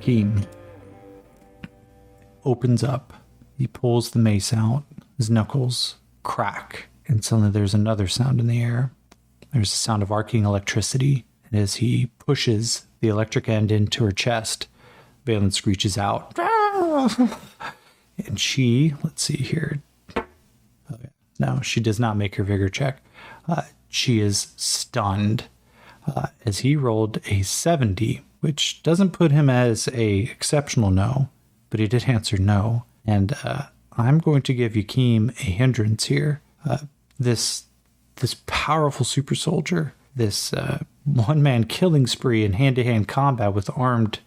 Yakim opens up. He pulls the mace out. His knuckles crack, and suddenly there's another sound in the air. There's the sound of arcing electricity, and as he pushes the electric end into her chest, Vaylin screeches out. And she, let's see here. No, she does not make her vigor check. She is stunned as he rolled a 70, which doesn't put him as a exceptional no, but he did answer no. And I'm going to give Yakim a hindrance here. This powerful super soldier, this one-man killing spree in hand-to-hand combat with armed,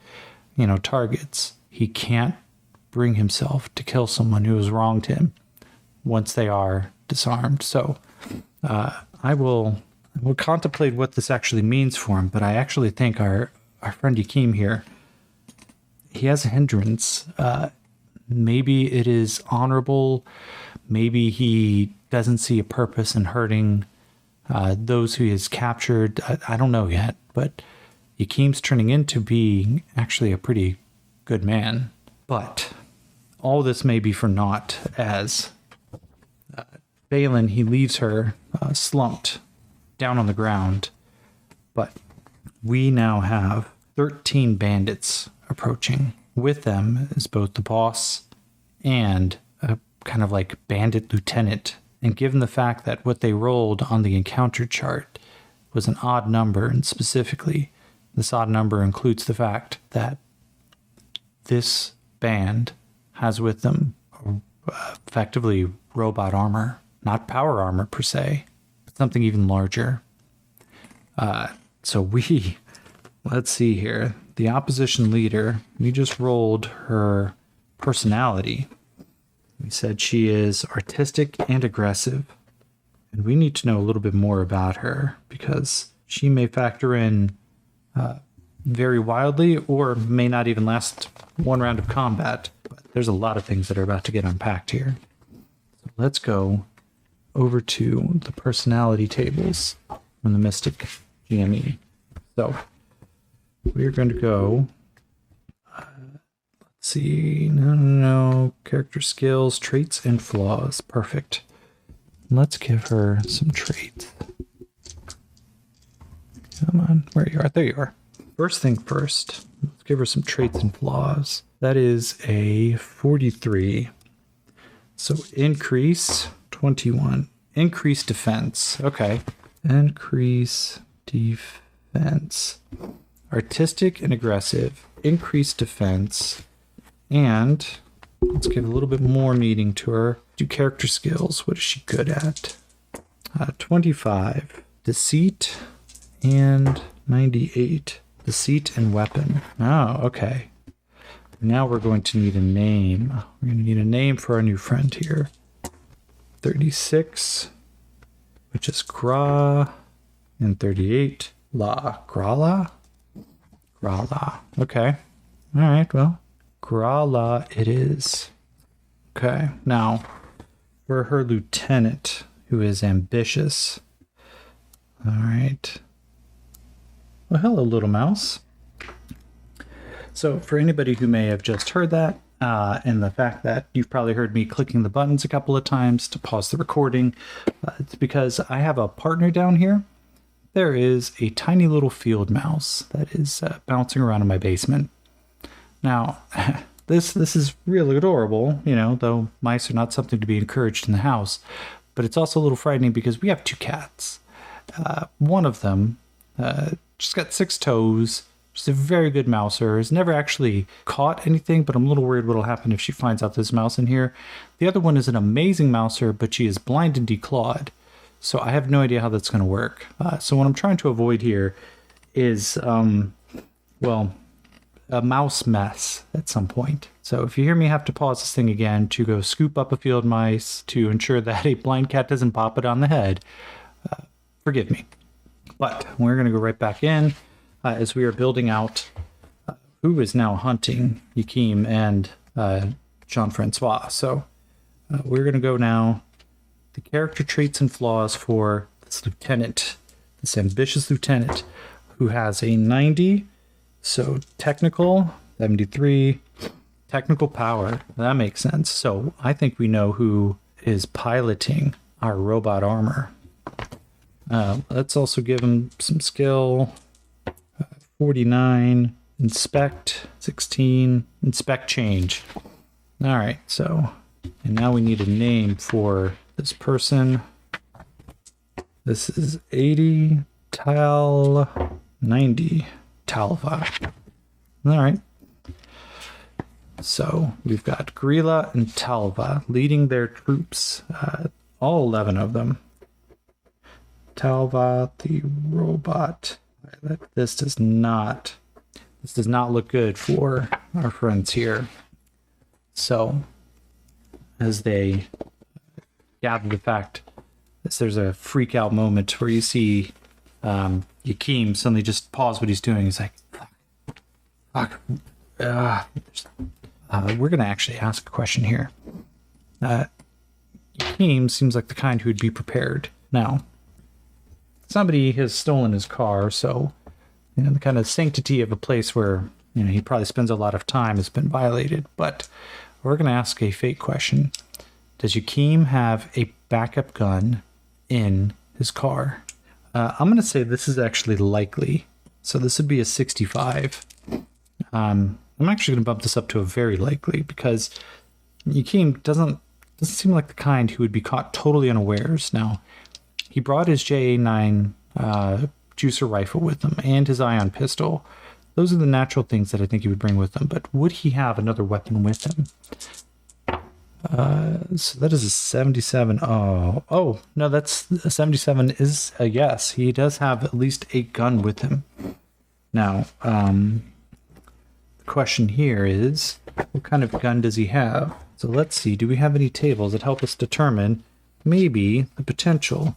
targets. He can't bring himself to kill someone who has wronged him once they are disarmed. So I will contemplate what this actually means for him, but I actually think our friend Yakim here, he has a hindrance. Maybe it is honorable. Maybe he doesn't see a purpose in hurting those who he has captured. I don't know yet, but Yakim's turning into being actually a pretty good man. But all this may be for naught as Vaylin, he leaves her slumped down on the ground. But we now have 13 bandits approaching. With them is both the boss and a kind of like bandit lieutenant. And given the fact that what they rolled on the encounter chart was an odd number, and specifically this odd number includes the fact that this band has with them effectively robot armor, not power armor per se, but something even larger. So let's see here. The opposition leader, we just rolled her personality. We said she is artistic and aggressive. And we need to know a little bit more about her because she may factor in very wildly or may not even last one round of combat. But there's a lot of things that are about to get unpacked here. So let's go over to the personality tables from the Mystic GME. So we're going to go, let's see, no, character skills, traits, and flaws. Perfect. Let's give her some traits. Come on, where you are? There you are. First thing first, let's give her some traits and flaws. That is a 43. So increase 21. Increase defense. Okay. Increase defense. Artistic and aggressive. Increase defense. And let's give a little bit more meaning to her. Do character skills. What is she good at? 25. Deceit and 98. Deceit and weapon. Oh, okay. Now we're going to need a name. We're going to need a name for our new friend here. 36, which is Gra, and 38, La. Grala? Grala. Okay. All right, well, Grala it is. Okay, now, for her lieutenant, who is ambitious. All right. Well, hello, little mouse. So for anybody who may have just heard that, and the fact that you've probably heard me clicking the buttons a couple of times to pause the recording, it's because I have a partner down here. There is a tiny little field mouse that is bouncing around in my basement. Now, this is really adorable, though mice are not something to be encouraged in the house, but it's also a little frightening because we have two cats. One of them, she's got 6 toes. She's a very good mouser. Has never actually caught anything, but I'm a little worried what'll happen if she finds out there's a mouse in here. The other one is an amazing mouser, but she is blind and declawed. So I have no idea how that's going to work. So what I'm trying to avoid here is, a mouse mess at some point. So if you hear me have to pause this thing again to go scoop up a field mice to ensure that a blind cat doesn't pop it on the head, forgive me. But we're going to go right back in. As we are building out who is now hunting Yakim and Jean-Francois. So we're going to go now. The character traits and flaws for this lieutenant, this ambitious lieutenant, who has a 90. So technical, 73. Technical power. That makes sense. So I think we know who is piloting our robot armor. Let's also give him some skill. 49. Inspect. 16. Inspect change. All right. So, and now we need a name for this person. This is 80 Tal 90 Talva. All right. So we've got Grilla and Talva leading their troops, all 11 of them. Talva, the robot. This does not look good for our friends here. So as they gather the fact that there's a freak out moment where you see Yakeem suddenly just pause what he's doing. He's like, fuck. We're going to actually ask a question here. Yakeem seems like the kind who would be prepared. Now, somebody has stolen his car, so the kind of sanctity of a place where he probably spends a lot of time has been violated. But we're going to ask a fake question. Does Yakeem have a backup gun in his car? I'm going to say this is actually likely. So this would be a 65. I'm actually going to bump this up to a very likely because Yakeem doesn't seem like the kind who would be caught totally unawares. Now, he brought his JA9 juicer rifle with him and his ion pistol. Those are the natural things that I think he would bring with him. But would he have another weapon with him? So that is a 77. Oh, no, that's a 77 is a yes. He does have at least a gun with him. Now, the question here is, what kind of gun does he have? So let's see, do we have any tables that help us determine maybe the potential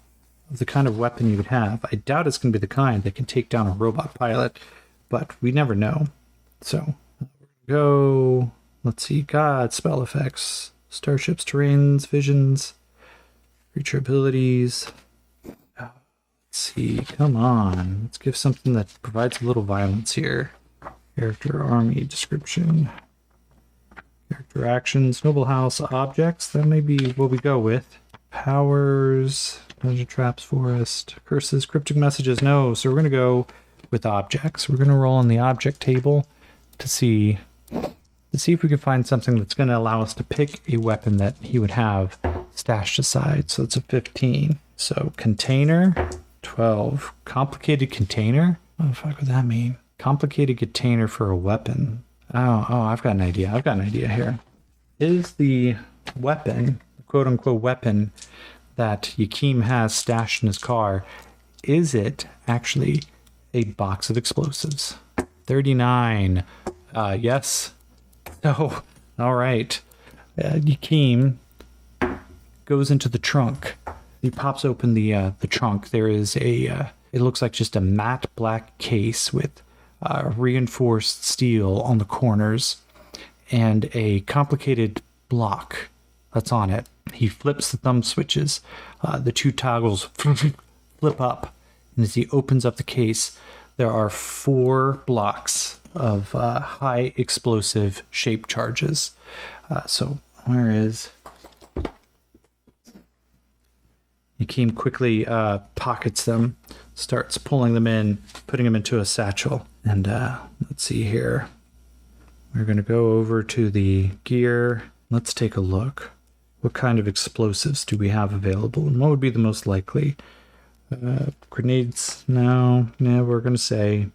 of the kind of weapon you would have? I doubt it's going to be the kind that can take down a robot pilot, but we never know. So, go, let's see, God, spell effects, starships, terrains, visions, creature abilities. Let's see, come on, let's give something that provides a little violence here. Character, army, description, character actions, noble house, objects. That may be what we go with. Powers, dungeon traps, forest, curses, cryptic messages. No, so we're going to go with objects. We're going to roll on the object table to see if we can find something that's going to allow us to pick a weapon that he would have stashed aside. So it's a 15. So container, 12. Complicated container? What the fuck would that mean? Complicated container for a weapon. Oh, I've got an idea here. Is the weapon, quote unquote weapon, that Yakeem has stashed in his car, is it actually a box of explosives? 39. Yes. Oh, all right. Yakeem goes into the trunk. He pops open the trunk. There is it looks like just a matte black case with reinforced steel on the corners and a complicated block that's on it. He flips the thumb switches. The two toggles flip up, and as he opens up the case, there are 4 blocks of high explosive shape charges. So where is... Yakeem quickly pockets them, starts pulling them in, putting them into a satchel. And let's see here. We're going to go over to the gear. Let's take a look. What kind of explosives do we have available? And what would be the most likely? Grenades? No. Yeah, we're going to say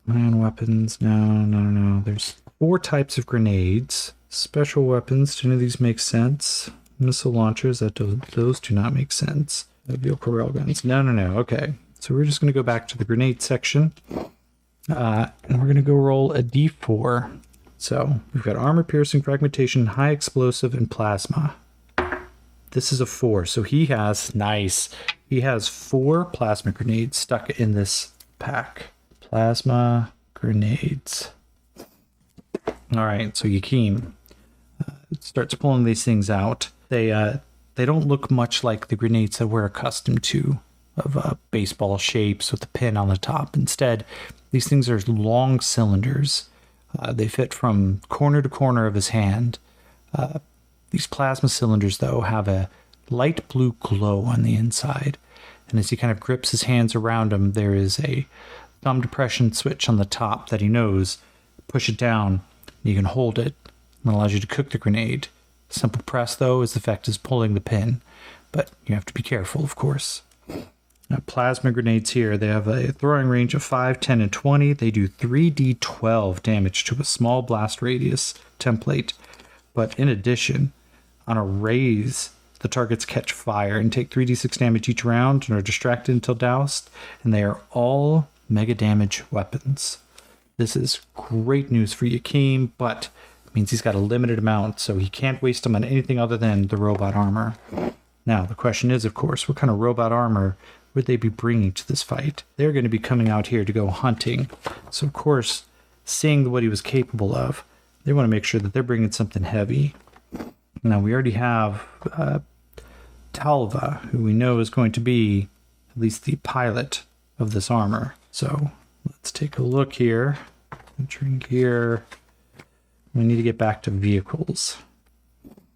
ion weapons. No. There's 4 types of grenades. Special weapons. Do any of these make sense? Missile launchers, those do not make sense. Vehicle railguns. No. Okay. So we're just going to go back to the grenade section. And we're going to go roll a d4. So we've got armor piercing, fragmentation, high explosive, and plasma. This is a 4. So he has 4 plasma grenades stuck in this pack. Plasma grenades. All right. So Yakeem starts pulling these things out. They don't look much like the grenades that we're accustomed to, of baseball shapes with a pin on the top. Instead, these things are long cylinders They fit from corner to corner of his hand. These plasma cylinders, though, have a light blue glow on the inside. And as he kind of grips his hands around them, there is a thumb depression switch on the top that he knows. Push it down, you can hold it. It allows you to cook the grenade. Simple press, though, is the effect is pulling the pin. But you have to be careful, of course. Now, plasma grenades here, they have a throwing range of 5, 10, and 20. They do 3d12 damage to a small blast radius template. But in addition, on a raise, the targets catch fire and take 3d6 damage each round and are distracted until doused. And they are all mega damage weapons. This is great news for Yakeem, but it means he's got a limited amount, so he can't waste them on anything other than the robot armor. Now, the question is, of course, what kind of robot armor would they be bringing to this fight? They're going to be coming out here to go hunting. So, of course, seeing what he was capable of, they want to make sure that they're bringing something heavy. Now, we already have Talva, who we know is going to be at least the pilot of this armor. So, let's take a look here. Entering gear. We need to get back to vehicles.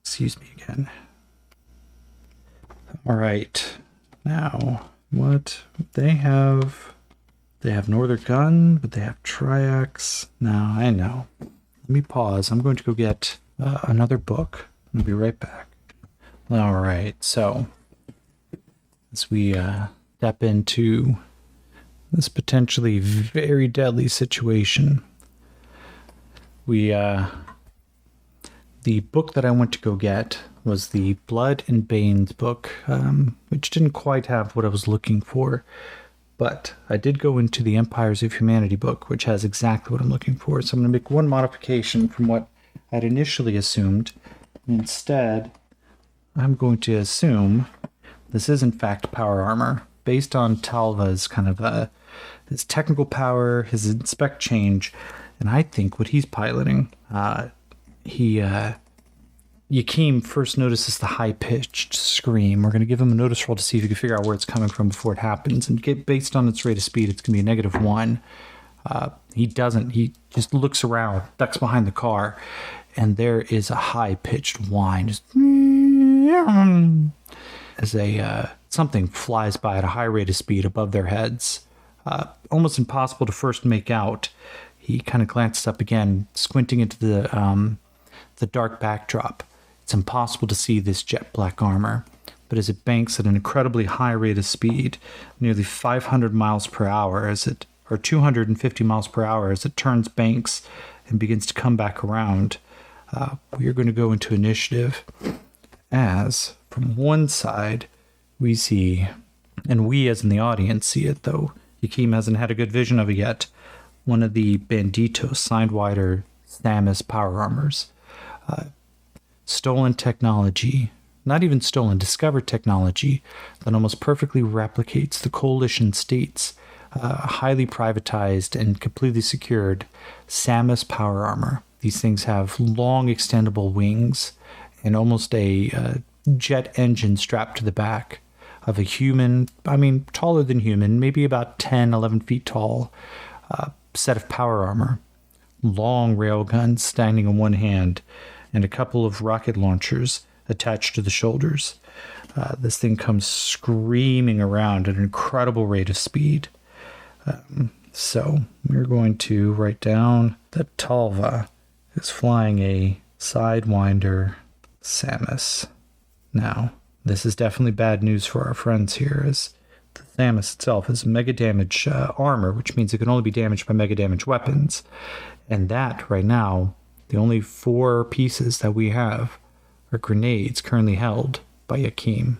Excuse me again. All right. Now, what they have? They have Northern Gun, but they have Triax. Now, I know. Let me pause. I'm going to go get another book. I'll be right back. All right. So, as we step into this potentially very deadly situation, the book that I went to go get was the Blood and Banes book, which didn't quite have what I was looking for, but I did go into the Empires of Humanity book, which has exactly what I'm looking for. So I'm going to make one modification from what I'd initially assumed. Instead, I'm going to assume this is in fact power armor, based on Talva's kind of his technical power, his inspect change, and I think what he's piloting. Yakeem first notices the high-pitched scream. We're going to give him a notice roll to see if he can figure out where it's coming from before it happens. And based on its rate of speed, it's going to be a -1. He doesn't. He just looks around, ducks behind the car, and there is a high-pitched whine. Just as something flies by at a high rate of speed above their heads. Almost impossible to first make out. He kind of glances up again, squinting into the dark backdrop. It's impossible to see this jet black armor, but as it banks at an incredibly high rate of speed, nearly 500 miles per hour or 250 miles per hour as it turns banks and begins to come back around, we are going to go into initiative as from one side we see, and we as in the audience see it, though Yakeem hasn't had a good vision of it yet, one of the Bandito Sidewinder Samus power armors. Stolen technology, not even stolen, discovered technology that almost perfectly replicates the coalition states' highly privatized and completely secured Samus power armor. These things have long extendable wings and almost a jet engine strapped to the back of a human, taller than human, maybe about 10, 11 feet tall, set of power armor. Long railguns standing in one hand and a couple of rocket launchers attached to the shoulders. This thing comes screaming around at an incredible rate of speed. So we're going to write down that Talva is flying a Sidewinder Samus. Now, this is definitely bad news for our friends here, as the Samus itself has mega damage armor, which means it can only be damaged by mega damage weapons. And that, right now, the only 4 pieces that we have are grenades currently held by Yakeem.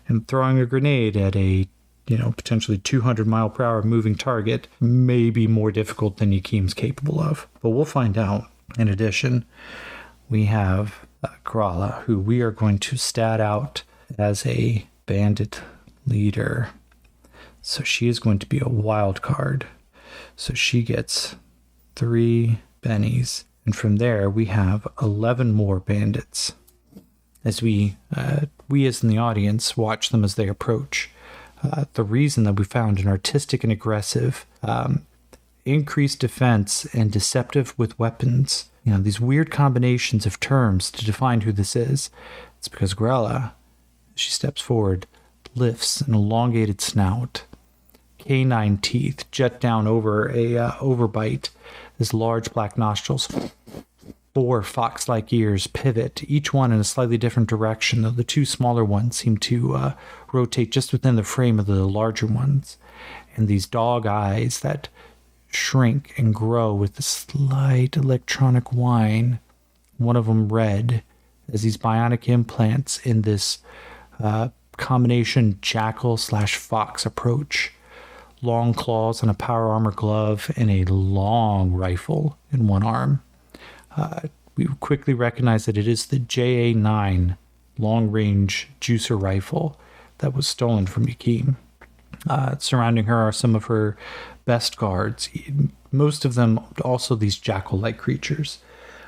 And throwing a grenade at a, potentially 200 mile per hour moving target may be more difficult than Yakeem's capable of. But we'll find out. In addition, we have Krala, who we are going to stat out as a bandit leader. So she is going to be a wild card. So she gets 3 bennies. And from there, we have 11 more bandits. As we as in the audience watch them as they approach. The reason that we found an artistic and aggressive increased defense and deceptive with weapons. You know, these weird combinations of terms to define who this is. It's because Grella, as she steps forward, lifts an elongated snout. Canine teeth jet down over a overbite. His large black nostrils. 4 fox-like ears pivot, each one in a slightly different direction, though the 2 smaller ones seem to rotate just within the frame of the larger ones. And these dog eyes that shrink and grow with a slight electronic whine, one of them red, as these bionic implants in this combination jackal/fox approach. Long claws and a power armor glove and a long rifle in one arm. We quickly recognize that it is the JA-9 long-range juicer rifle that was stolen from Yakim. Surrounding her are some of her best guards, most of them also these jackal-like creatures.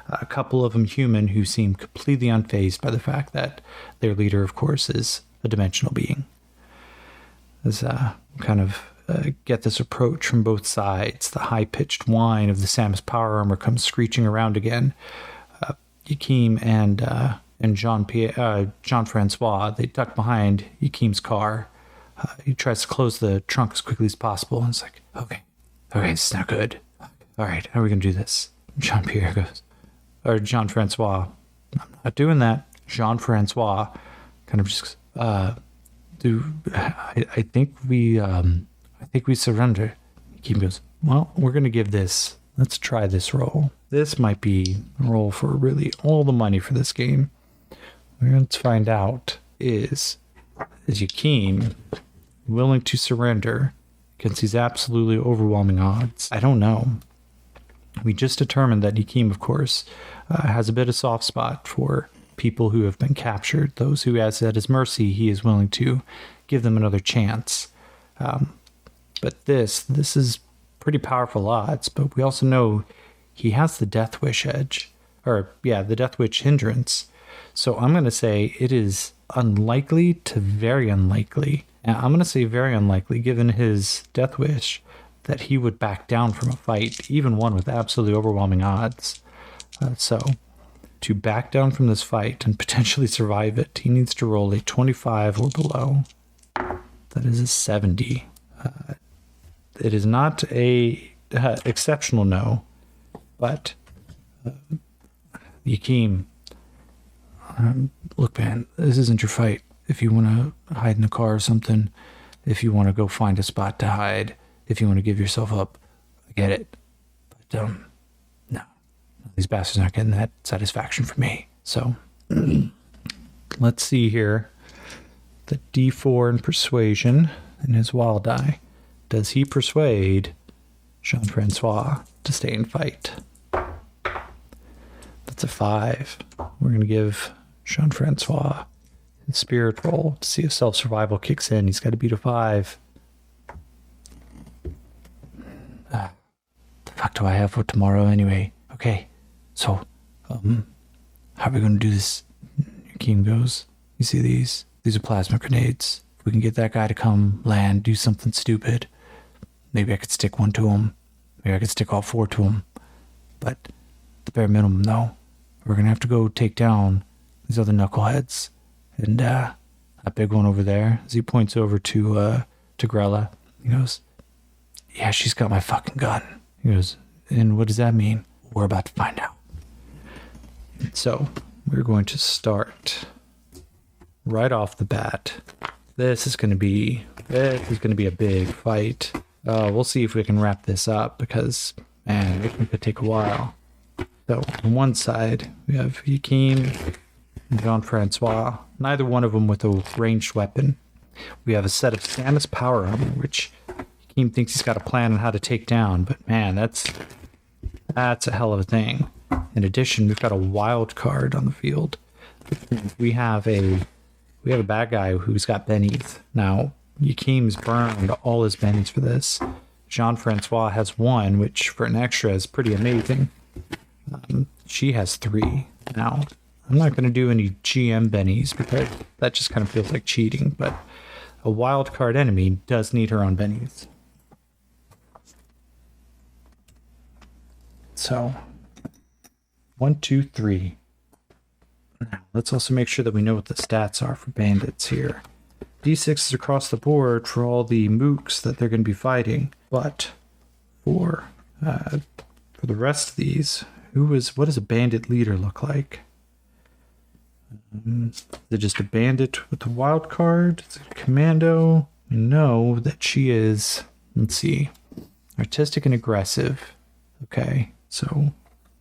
A couple of them human who seem completely unfazed by the fact that their leader, of course, is a dimensional being. As kind of get this approach from both sides, the high-pitched whine of the Samus power armor comes screeching around again. Yakim and Jean-Francois, they duck behind Yakim's car. He tries to close the trunk as quickly as possible, and it's like, okay, it's not good. All right, how are we going to do this? Jean-Pierre goes, or Jean-Francois, I'm not doing that. Jean-Francois kind of just, I think we surrender. Yakim goes, well, we're going to give this, let's try this roll. This might be a roll for really all the money for this game. We're going to find out is Yakim willing to surrender against these absolutely overwhelming odds? I don't know. We just determined that Yakim, of course, has a bit of soft spot for people who have been captured. Those who has at his mercy, he is willing to give them another chance. But this is pretty powerful odds, but we also know he has the Death Wish edge. The Death Wish hindrance. So I'm going to say it is unlikely to very unlikely. And I'm going to say very unlikely, given his Death Wish, that he would back down from a fight, even one with absolutely overwhelming odds. So to back down from this fight and potentially survive it, he needs to roll a 25 or below. That is a 70. It is not a exceptional no, but Yakim, look, man, this isn't your fight. If you want to hide in the car or something, if you want to go find a spot to hide, if you want to give yourself up, I get it. But no, these bastards aren't getting that satisfaction from me. So let's see here. The D4 in persuasion in his wild die. Does he persuade Jean-Francois to stay and fight? That's a 5. We're going to give Jean-Francois his spirit roll to see if self-survival kicks in. He's got to beat a 5. The fuck do I have for tomorrow anyway? Okay, so, how are we going to do this? Yakim goes, you see these? These are plasma grenades. If we can get that guy to come land, do something stupid, maybe I could stick one to him. Maybe I could stick all 4 to him. But the bare minimum, no. We're going to have to go take down these other knuckleheads. And that big one over there, as he points over to Grella, he goes, yeah, she's got my fucking gun. He goes, and what does that mean? We're about to find out. So we're going to start right off the bat. This is going to be a big fight. We'll see if we can wrap this up because, man, it could take a while. So on one side, we have Yakim and Jean-Francois, neither one of them with a ranged weapon. We have a set of Samus power armor, which Yakim thinks he's got a plan on how to take down, but man, that's a hell of a thing. In addition, we've got a wild card on the field. We have a bad guy who's got bennies. Now, Yakim's burned all his bennies for this. Jean-Francois has 1, which for an extra is pretty amazing. She has 3. Now, I'm not going to do any GM bennies because that just kind of feels like cheating, but a wild card enemy does need her own bennies. So 1, 2, 3. Now, let's also make sure that we know what the stats are for bandits here. D6 is across the board for all the mooks that they're going to be fighting, but for the rest of these, what does a bandit leader look like? Is it just a bandit with a wild card? Is it a commando? We know that she is, let's see, artistic and aggressive. Okay, so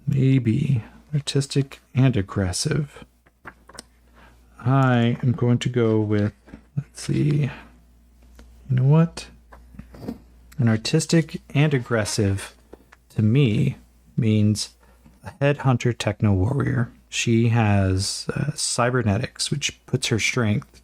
maybe artistic and aggressive. I am going to go with, let's see, you know what? An artistic and aggressive, to me, means a headhunter techno warrior. She has cybernetics, which puts her strength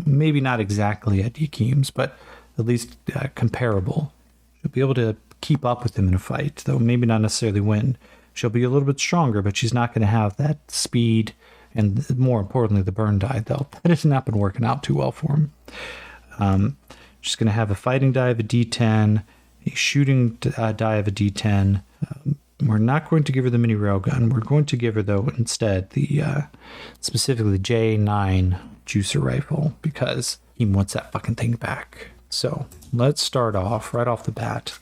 maybe not exactly at Yakim's, but at least comparable. She'll be able to keep up with him in a fight, though maybe not necessarily win. She'll be a little bit stronger, but she's not going to have that speed and, more importantly, the burn die, though. That has not been working out too well for him. She's going to have a fighting die of a D10, a shooting die of a D10. We're not going to give her the mini railgun. We're going to give her, though, instead specifically the J9 juicer rifle, because he wants that fucking thing back. So let's start off right off the bat.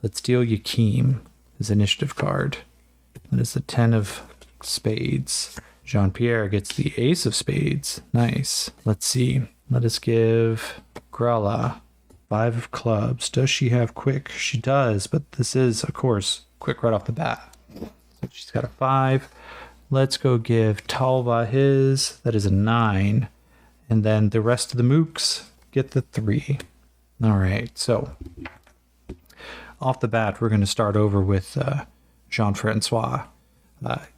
Let's deal Yakim his initiative card. That is the 10 of spades. Jean-Pierre gets the ace of spades. Nice. Let's see. Let us give Grella 5 of clubs. Does she have quick? She does, but this is, of course, quick right off the bat. So she's got a 5. Let's go give Talva his. That is a 9. And then the rest of the mooks get the 3. All right, so off the bat, we're going to start over with Jean-Francois.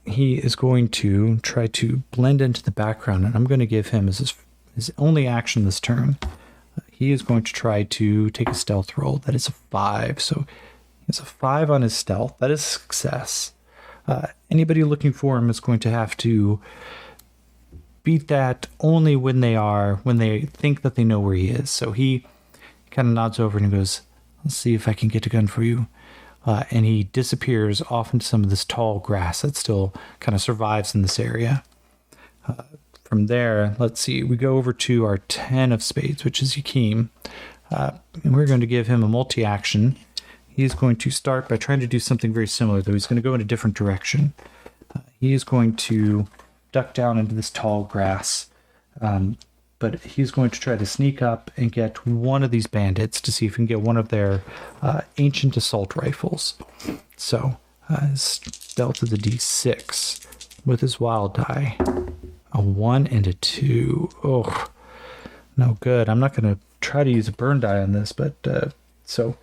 He is going to try to blend into the background, and I'm going to give him as his only action this turn. He is going to try to take a stealth roll. That is a 5. So he has a 5 on his stealth. That is success. Anybody looking for him is going to have to beat that only when they think that they know where he is. So he kind of nods over and he goes, "Let's see if I can get a gun for you." And he disappears off into some of this tall grass that still kind of survives in this area. From there, let's see, we go over to our 10 of spades, which is Yakim. And we're going to give him a multi-action. He's going to start by trying to do something very similar, though he's going to go in a different direction. He is going to duck down into this tall grass, but he's going to try to sneak up and get one of these bandits to see if he can get one of their ancient assault rifles. So, stealth is a D6 with his wild die. A 1 and a 2. Oh, no good. I'm not going to try to use a burn die on this, but so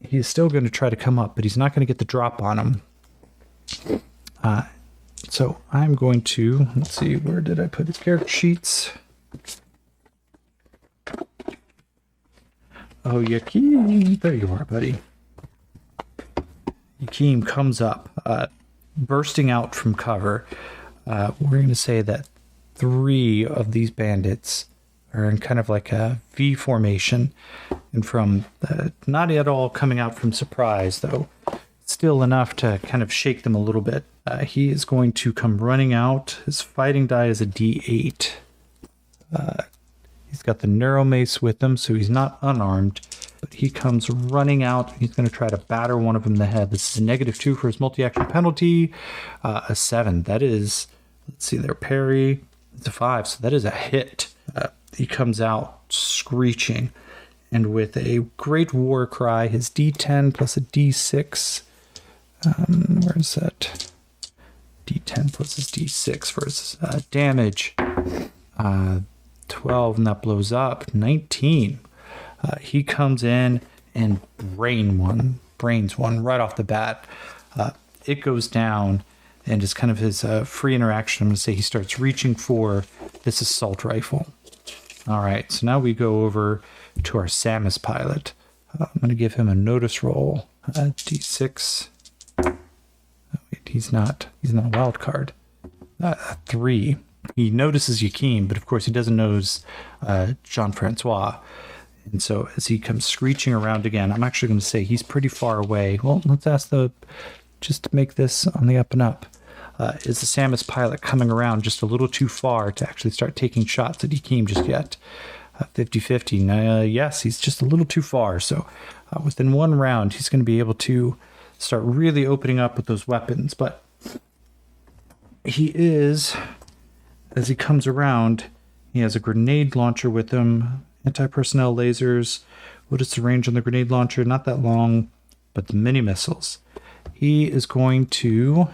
he's still going to try to come up, but he's not going to get the drop on him. So I'm going to, let's see, where did I put his character sheets? Oh, Yakim, there you are, buddy. Yakim comes up, bursting out from cover. We're going to say that 3 of these bandits are in kind of like a V formation, and from not at all coming out from surprise, though still enough to kind of shake them a little bit. He is going to come running out. His fighting die is a D8. He's got the neuromace with him, so he's not unarmed, but he comes running out. He's going to try to batter one of them in the head. This is a -2 for his multi-action penalty. A 7. That is, let's see there, parry. It's a 5, so that is a hit. He comes out screeching, and with a great war cry, his D10 plus a D6. Where is that? D10 plus his D6 for his damage. 12, and that blows up. 19. He comes in and brains one right off the bat. It goes down, and it's kind of his free interaction. I'm going to say he starts reaching for this assault rifle. All right, so now we go over to our Samus pilot. I'm going to give him a notice roll. D6. Oh, wait, he's not a wild card. 3. He notices Yakim, but of course he doesn't notice Jean-Francois. And so as he comes screeching around again, I'm actually going to say he's pretty far away. Well, let's ask the just to make this on the up and up. Is the Samus pilot coming around just a little too far to actually start taking shots at Yakeem just yet? 50-50. Yes, he's just a little too far. So within one round, he's going to be able to start really opening up with those weapons. But he is, as he comes around, he has a grenade launcher with him, anti-personnel lasers. What is the range on the grenade launcher? Not that long, but the mini missiles. He is going to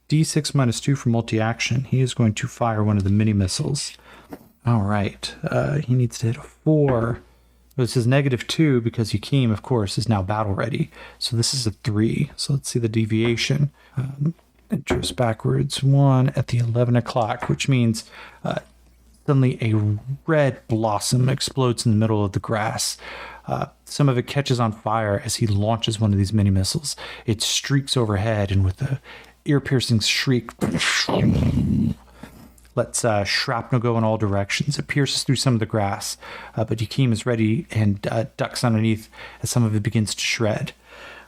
D6 -2 for multi-action. He is going to fire one of the mini missiles. All right. He needs to hit a 4. This is -2 because Yakeem, of course, is now battle ready. So this is a 3. So let's see the deviation. Interest backwards 1 at the 11 o'clock, which means suddenly a red blossom explodes in the middle of the grass. Some of it catches on fire as he launches one of these mini missiles. It streaks overhead, and with a ear-piercing shriek, lets shrapnel go in all directions. It pierces through some of the grass, but Yakeem is ready and ducks underneath as some of it begins to shred.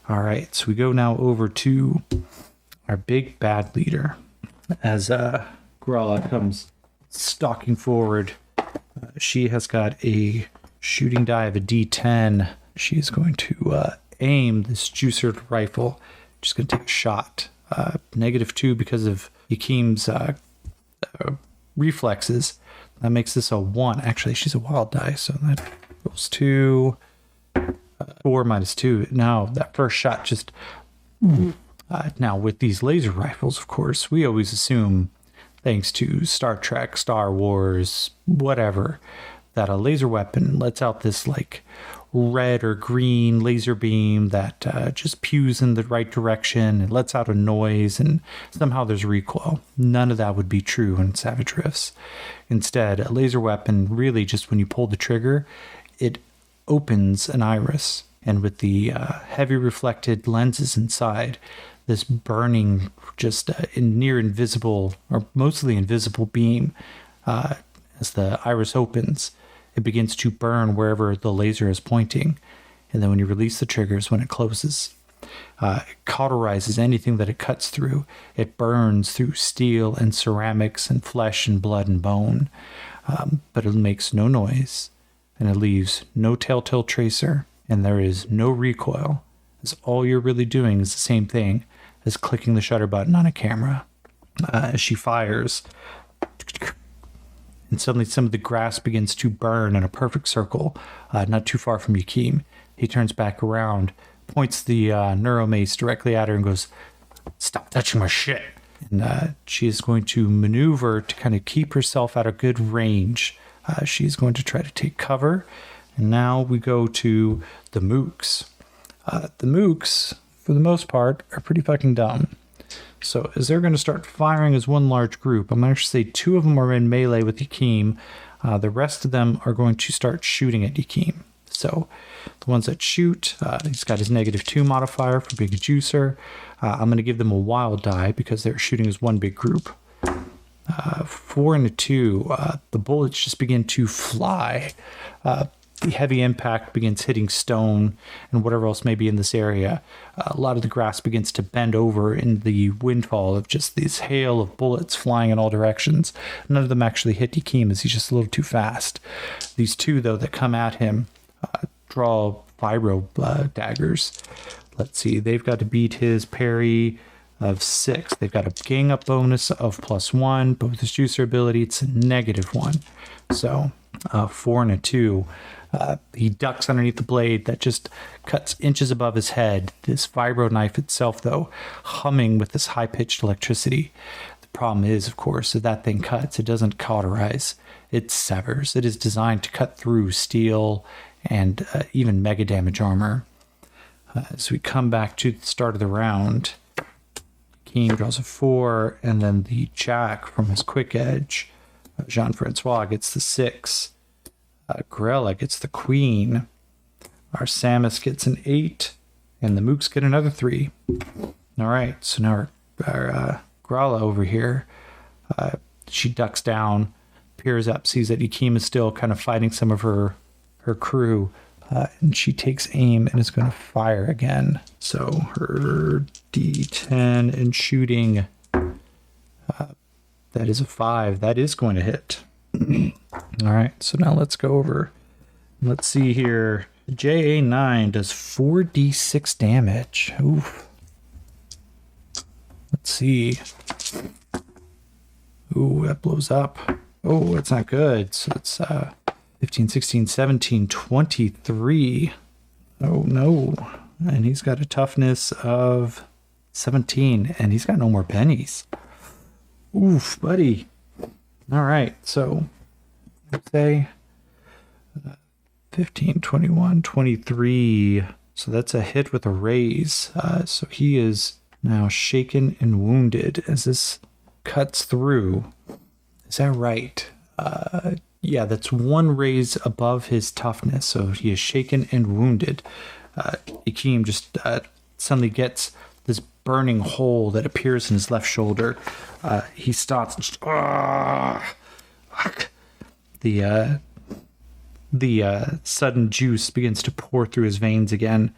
All right, so we go now over to our big bad leader. As Gralla comes stalking forward, she has got a shooting die of a D10. She is going to aim this juicer rifle. She's going to take a shot. -2 because of Yakeem's reflexes. That makes this a 1. Actually, she's a wild die, so that goes to 4 -2. Now, that first shot just... now, with these laser rifles, of course, we always assume, thanks to Star Trek, Star Wars, whatever, that a laser weapon lets out this, like, red or green laser beam that just pews in the right direction and lets out a noise, and somehow there's recoil. None of that would be true in Savage Rifts. Instead, a laser weapon really just, when you pull the trigger, it opens an iris, and with the heavy reflected lenses inside, this burning, just near invisible or mostly invisible beam, as the iris opens, it begins to burn wherever the laser is pointing. And then when you release the triggers, when it closes, it cauterizes anything that it cuts through. It burns through steel and ceramics and flesh and blood and bone. But it makes no noise, and it leaves no telltale tracer, and there is no recoil, as all you're really doing is the same thing as clicking the shutter button on a camera. As she fires, and suddenly some of the grass begins to burn in a perfect circle, not too far from Yakeem. He turns back around, points the neuromace directly at her and goes, "Stop touching my shit." And she is going to maneuver to kind of keep herself at a good range. She's going to try to take cover. And now we go to the Mooks. The Mooks, for the most part, are pretty fucking dumb. So as they're going to start firing as one large group, I'm going to say 2 of them are in melee with Yakeem. The rest of them are going to start shooting at Yakeem. So the ones that shoot, he's got his -2 modifier for Big Juicer. I'm going to give them a wild die because they're shooting as one big group. 4 and a 2, the bullets just begin to fly. The heavy impact begins hitting stone and whatever else may be in this area. A lot of the grass begins to bend over in the windfall of just this hail of bullets flying in all directions. None of them actually hit Yakeem as he's just a little too fast. These 2, though, that come at him draw vibro daggers. Let's see, they've got to beat his parry of 6. They've got a gang up bonus of +1, but with his juicer ability, it's a -1. So 4 and a 2. He ducks underneath the blade that just cuts inches above his head. This vibro knife itself, though, humming with this high-pitched electricity. The problem is, of course, if that thing cuts, it doesn't cauterize. It severs. It is designed to cut through steel and even mega damage armor. As we come back to the start of the round, King draws a 4, and then the Jack from his quick edge, Jean-Francois, gets the 6. Grella gets the Queen. Our Samus gets an 8, and the Mooks get another 3. All right, so now our Gralla over here, she ducks down, peers up, sees that Yakeem is still kind of fighting some of her crew. and she takes aim and is going to fire again. So her D10 in shooting, that is a 5. That is going to hit. All right, so now let's go over. Let's see here. JA9 does 4d6 damage. Oof. Let's see. Ooh, that blows up. Oh, that's not good. So it's 15, 16, 17, 23. Oh, no. And he's got a toughness of 17, and he's got no more pennies. Oof, buddy. All right, so let's say 15, 21, 23. So that's a hit with a raise. So he is now shaken and wounded as this cuts through. Is that right? Yeah, that's 1 raise above his toughness. So he is shaken and wounded. Yakeem just suddenly gets this burning hole that appears in his left shoulder. He stops and just, the sudden juice begins to pour through his veins again.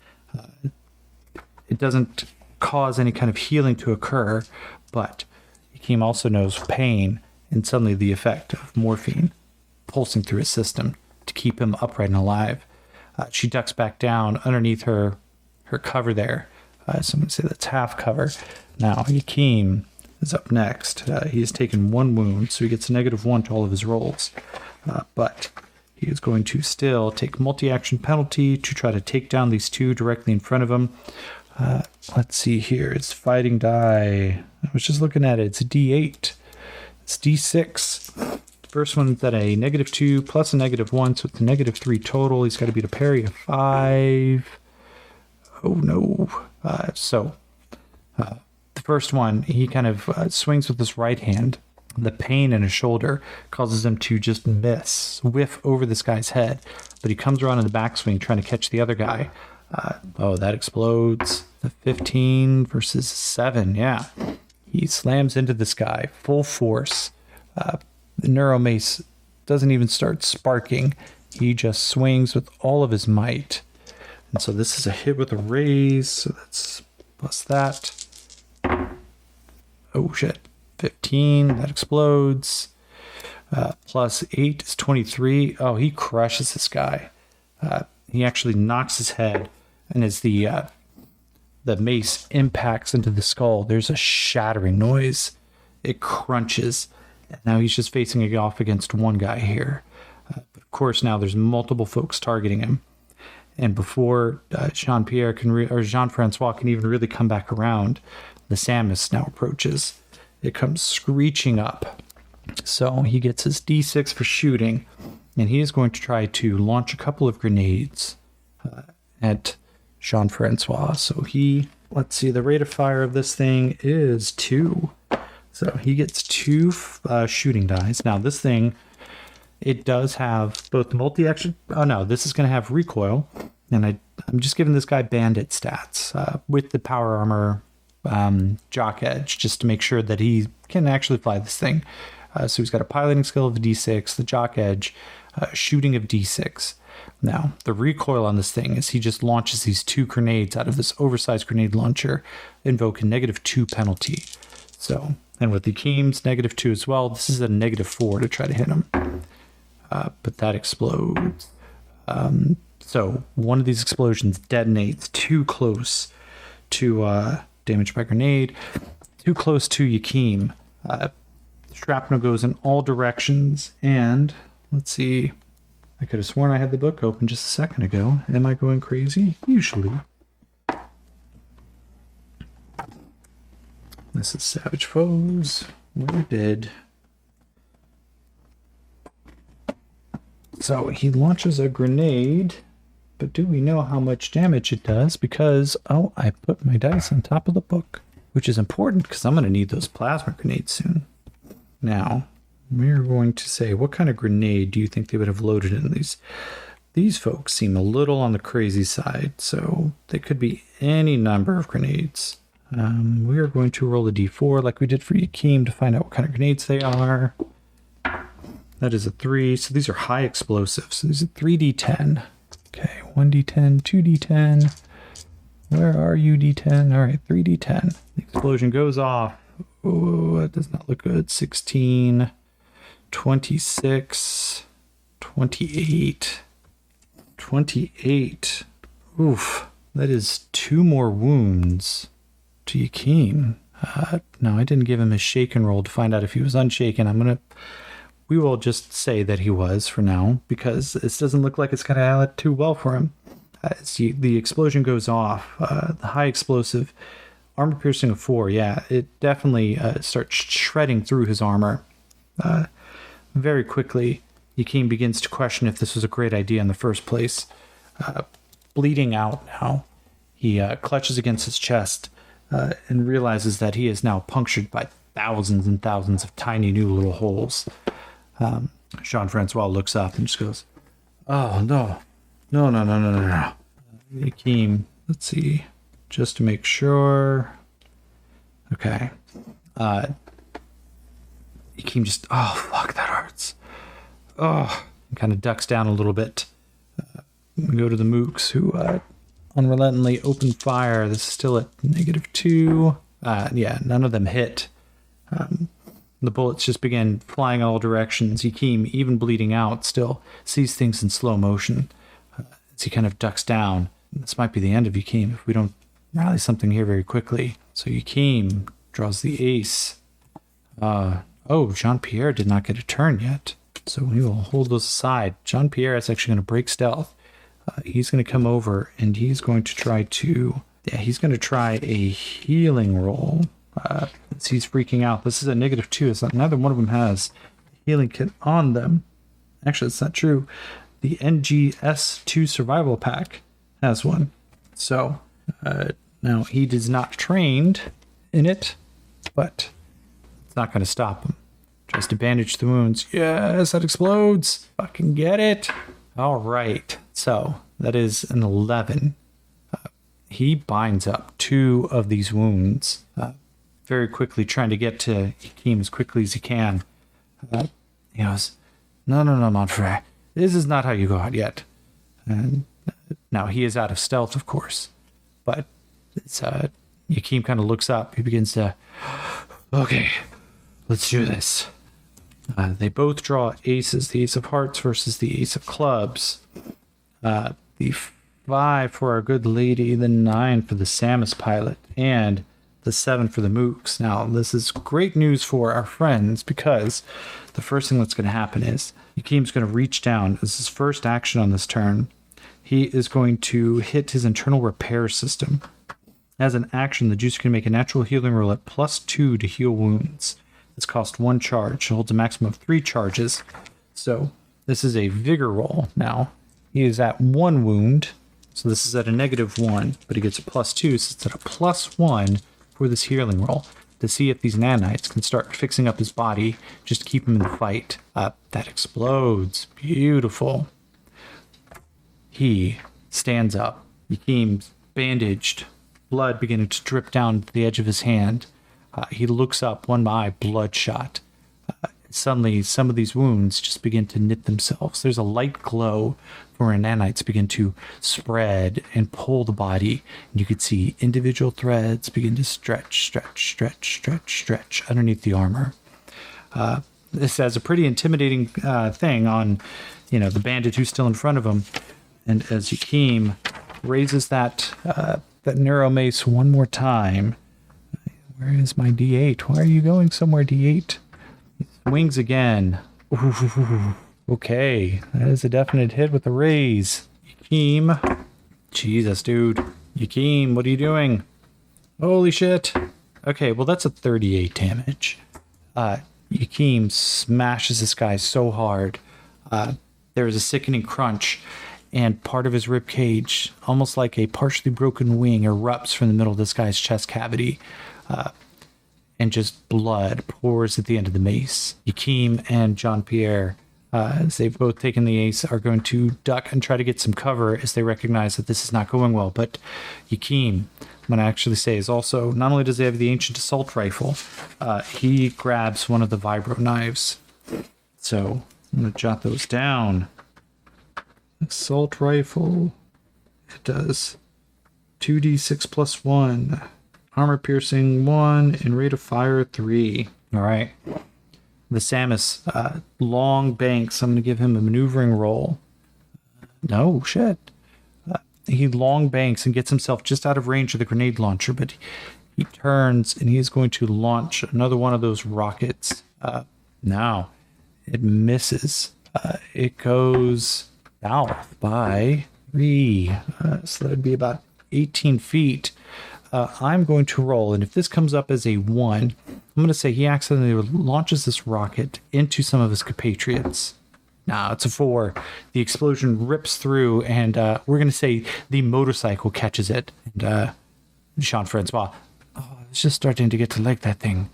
It doesn't cause any kind of healing to occur, but Yakeem also knows pain and suddenly the effect of morphine pulsing through his system to keep him upright and alive. She ducks back down underneath her cover there. So I'm going to say that's half cover. Now, Yakeem is up next. He has taken 1 wound, so he gets a -1 to all of his rolls. But he is going to still take multi-action penalty to try to take down these 2 directly in front of him. Let's see here. It's fighting die. I was just looking at it. It's a D8. It's D6. First one's at a -2 plus a -1, so it's a -3 total. He's got to beat a parry of 5. Oh, no. The first one, he kind of swings with his right hand. The pain in his shoulder causes him to just whiff over this guy's head. But he comes around in the backswing trying to catch the other guy. That explodes. The 15 versus 7, yeah. He slams into this guy full force. The neuromace doesn't even start sparking. He just swings with all of his might. And so this is a hit with a raise. So that's plus that. Oh, shit. 15. That explodes. Plus 8 is 23. Oh, he crushes this guy. He actually knocks his head. And as the mace impacts into the skull, there's a shattering noise. It crunches. Now he's just facing it off against one guy here. But of course, now there's multiple folks targeting him. And before Jean-Francois can even really come back around, the Samus now approaches. It comes screeching up. So he gets his D6 for shooting, and he is going to try to launch a couple of grenades at Jean-Francois. So let's see, the rate of fire of this thing is 2. So he gets 2 shooting dice. Now this thing, it does have both multi-action. Oh no, this is going to have recoil. And I'm just giving this guy bandit stats with the power armor jock edge, just to make sure that he can actually fly this thing. So he's got a piloting skill of D6, the jock edge, shooting of D6. Now, the recoil on this thing is he just launches these 2 grenades out of this oversized grenade launcher, invoking -2 penalty. So, and with the Yakeem's -2 as well, this is a -4 to try to hit him. But that explodes. So one of these explosions detonates too close to damage by grenade, too close to Yakeem. Shrapnel goes in all directions, and let's see. I could have sworn I had the book open just a second ago. Am I going crazy? Usually. This is Savage Foes. We're dead. So he launches a grenade, but do we know how much damage it does? Because, I put my dice on top of the book, which is important because I'm going to need those plasma grenades soon. Now, we're going to say, what kind of grenade do you think they would have loaded in these? These folks seem a little on the crazy side, so they could be any number of grenades. We are going to roll a d4 like we did for Yakeem to find out what kind of grenades they are. That is a 3, so these are high explosives. So these are 3d10. Okay, 1d10, 2d10. Where are you, d10? All right, 3d10. The explosion goes off. Oh, that does not look good. 16, 26, 28, 28. Oof, that is 2 more wounds to Yakeem. No, I didn't give him his shaken roll to find out if he was unshaken. We will just say that he was for now, because this doesn't look like it's going to out too well for him. The explosion goes off. The high explosive armor piercing of 4. Yeah, it definitely starts shredding through his armor. Very quickly, Yakeem begins to question if this was a great idea in the first place. Bleeding out now, he clutches against his chest and realizes that he is now punctured by thousands and thousands of tiny new little holes. Jean-Francois looks up and just goes, "Oh, no. No. Yakeem, let's see, just to make sure." Okay. Yakeem just, oh, fuck, that hurts. Oh, kind of ducks down a little bit. We go to the mooks, who unrelentingly open fire. This is still at -2. Yeah, none of them hit. The bullets just begin flying in all directions. Yakeem, even bleeding out, still sees things in slow motion as he kind of ducks down. This might be the end of Yakeem if we don't rally something here very quickly. So Yakeem draws the ace. Oh, Jean-Pierre did not get a turn yet, so we will hold those aside. Jean-Pierre is actually going to break stealth. He's going to come over and he's going to try a healing roll. He's freaking out. This is a -2. It's not, neither one of them has a healing kit on them. Actually, it's not true. The NGS2 survival pack has one. So now he is not trained in it, but it's not going to stop him. Tries to bandage the wounds. Yes, that explodes. Fucking get it. All right. So that is an 11. He binds up 2 of these wounds very quickly, trying to get to Yakeem as quickly as he can. He goes, No, mon frère. This is not how you go out yet. And now he is out of stealth, of course. But it's, Yakeem kind of looks up. He begins to, okay, let's do this. They both draw aces, the ace of hearts versus the ace of clubs. The 5 for our good lady, the 9 for the Samus pilot, and the 7 for the mooks. Now, this is great news for our friends, because the first thing that's going to happen is Yakeem's going to reach down. As his first action on this turn, he is going to hit his internal repair system. As an action, the juicer can make a natural healing roll at +2 to heal wounds. This costs 1 charge. It holds a maximum of 3 charges. So this is a vigor roll now. He is at 1 wound. So this is at a -1, but he gets a +2, so it's at a +1 for this healing roll to see if these nanites can start fixing up his body, just to keep him in the fight. That explodes. Beautiful. He stands up. Yakeem's bandaged, blood beginning to drip down to the edge of his hand. He looks up, one eye bloodshot. Suddenly, some of these wounds just begin to knit themselves. There's a light glow from where nanites begin to spread and pull the body. And you could see individual threads begin to stretch underneath the armor. This has a pretty intimidating thing on, the bandit who's still in front of him. And as Yakeem raises that neuro mace one more time, where is my D8? Why are you going somewhere, D8? Wings again. Ooh, okay, that is a definite hit with a raise. Yakeem. Jesus, dude. Yakeem, what are you doing? Holy shit. Okay, well, that's a 38 damage. Yakeem smashes this guy so hard. There is a sickening crunch, and part of his rib cage, almost like a partially broken wing, erupts from the middle of this guy's chest cavity. And just blood pours at the end of the mace. Yakeem and Jean-Pierre, as they've both taken the ace, are going to duck and try to get some cover as they recognize that this is not going well. But Yakeem, I'm going to actually say, is also, not only does he have the ancient assault rifle, he grabs one of the vibro knives. So I'm going to jot those down. Assault rifle, It does 2d6 plus 1. Armor piercing 1 and rate of fire 3. All right. The Samus, long banks. I'm going to give him a maneuvering roll. No, shit. He long banks and gets himself just out of range of the grenade launcher, but he turns and he is going to launch another one of those rockets. Now, it misses. It goes south by 3. So that would be about 18 feet. I'm going to roll, and if this comes up as a 1, I'm going to say he accidentally launches this rocket into some of his compatriots. Now it's a 4. The explosion rips through, and we're going to say the motorcycle catches it. And Jean-Francois, it's just starting to get to like that thing.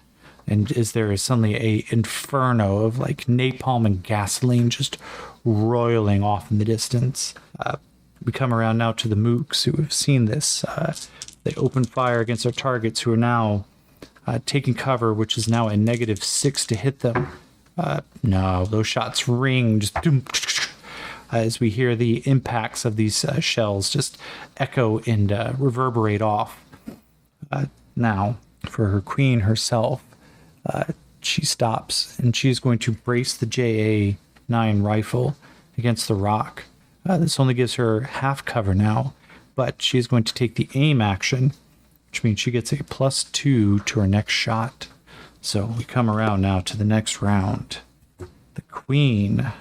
And as there is suddenly a inferno of like napalm and gasoline just roiling off in the distance. We come around now to the mooks who have seen this. They open fire against our targets who are now taking cover, which is now a -6 to hit them. No, those shots ring just as we hear the impacts of these shells just echo and reverberate off. Now, for her queen herself, she stops and she's going to brace the JA-9 rifle against the rock. This only gives her half cover now, but she's going to take the aim action, which means she gets a +2 to her next shot. So we come around now to the next round. The queen,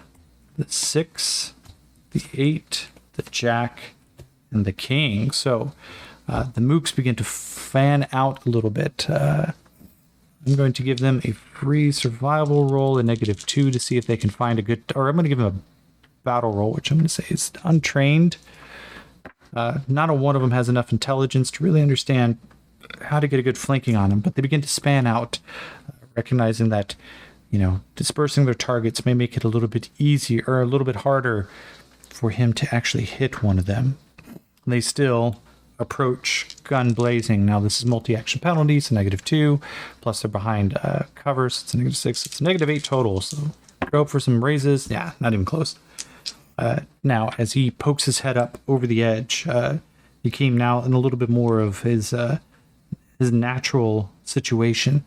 the 6, the 8, the jack, and the king. So the mooks begin to fan out a little bit. I'm going to give them a free survival roll, a -2, to see if they can find a good... Or I'm going to give them a battle roll, which I'm going to say is untrained. Not a one of them has enough intelligence to really understand how to get a good flanking on them, but they begin to span out, recognizing that, dispersing their targets may make it a little bit easier or a little bit harder for him to actually hit one of them. They still approach gun blazing. Now this is multi-action penalty, so -2, plus they're behind cover, so it's a -6. It's a -8 total, so go for some raises. Yeah, not even close. Now, as he pokes his head up over the edge, he came now in a little bit more of his natural situation.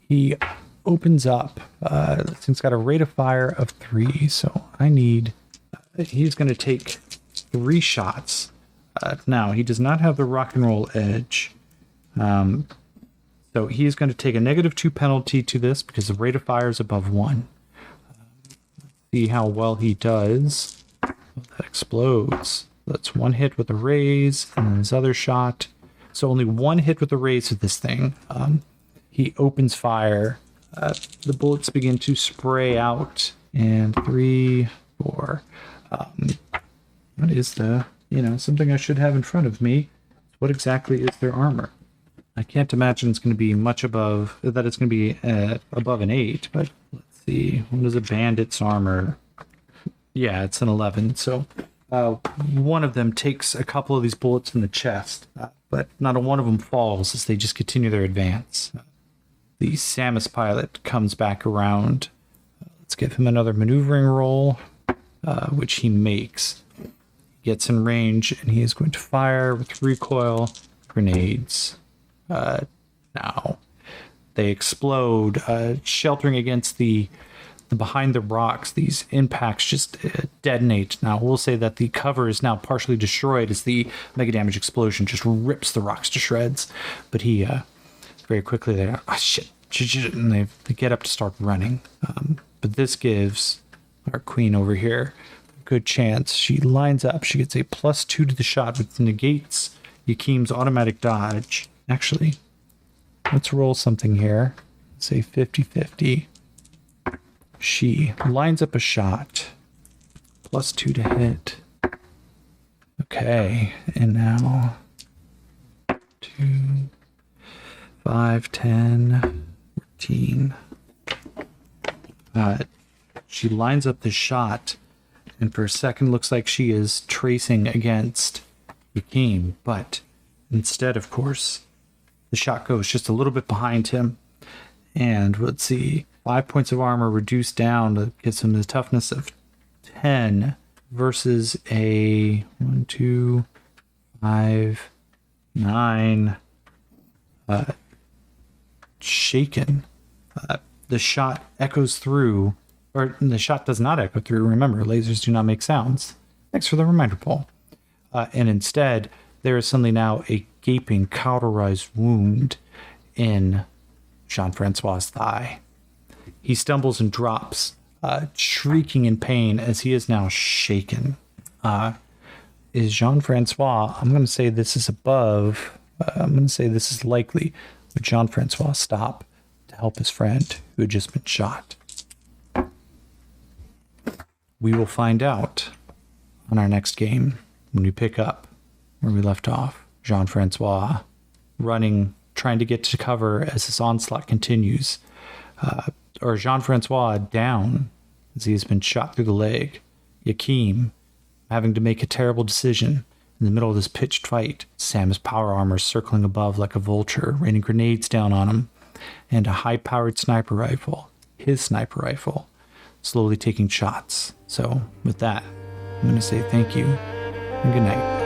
He opens up. This thing's got a rate of fire of 3, so he's going to take 3 shots. Now, he does not have the rock and roll edge. So he's going to take a -2 penalty to this because the rate of fire is above 1. See how well he does. That explodes. That's 1 hit with a raise, and then his other shot. So only 1 hit with a raise with this thing. He opens fire. The bullets begin to spray out. And 3, 4. What is something I should have in front of me? What exactly is their armor? I can't imagine it's going to be much above, that it's going to be above an 8, but let's see. What is a bandit's armor? Yeah, it's an 11. So one of them takes a couple of these bullets in the chest, but not a one of them falls as they just continue their advance. The Samus pilot comes back around. Let's give him another maneuvering roll, which he makes. He gets in range, and he is going to fire with recoil grenades. Now they explode, sheltering against the behind the rocks. These impacts just detonate. Now we'll say that the cover is now partially destroyed as the mega damage explosion just rips the rocks to shreds. But he very quickly shit, and they get up to start running. But this gives our queen over here a good chance. She lines up. She gets a +2 to the shot, which negates Yakim's automatic dodge. Actually, let's roll something here. Say 50-50. She lines up a shot. +2 to hit. Okay, and now 2, 5, 10, 14. She lines up the shot, and for a second looks like she is tracing against Yakim, but instead, of course, the shot goes just a little bit behind him. And let's see, 5 points of armor reduced down to gives him the toughness of 10 versus a 1, 2, 5, 9. Shaken. The shot echoes through, or the shot does not echo through. Remember, lasers do not make sounds. Thanks for the reminder, Paul. And instead, there is suddenly now a gaping, cauterized wound in Jean-Francois's thigh. He stumbles and drops, shrieking in pain as he is now shaken. Is Jean-Francois, I'm going to say this is above, I'm going to say this is likely. Would Jean-Francois stop to help his friend who had just been shot? We will find out on our next game when we pick up where we left off. Jean-Francois running, trying to get to cover as this onslaught continues. Or Jean-Francois down as he has been shot through the leg. Yakim having to make a terrible decision in the middle of this pitched fight. Sam's power armor circling above like a vulture, raining grenades down on him, and a high-powered sniper rifle, his sniper rifle, slowly taking shots. So with that, I'm going to say thank you and good night.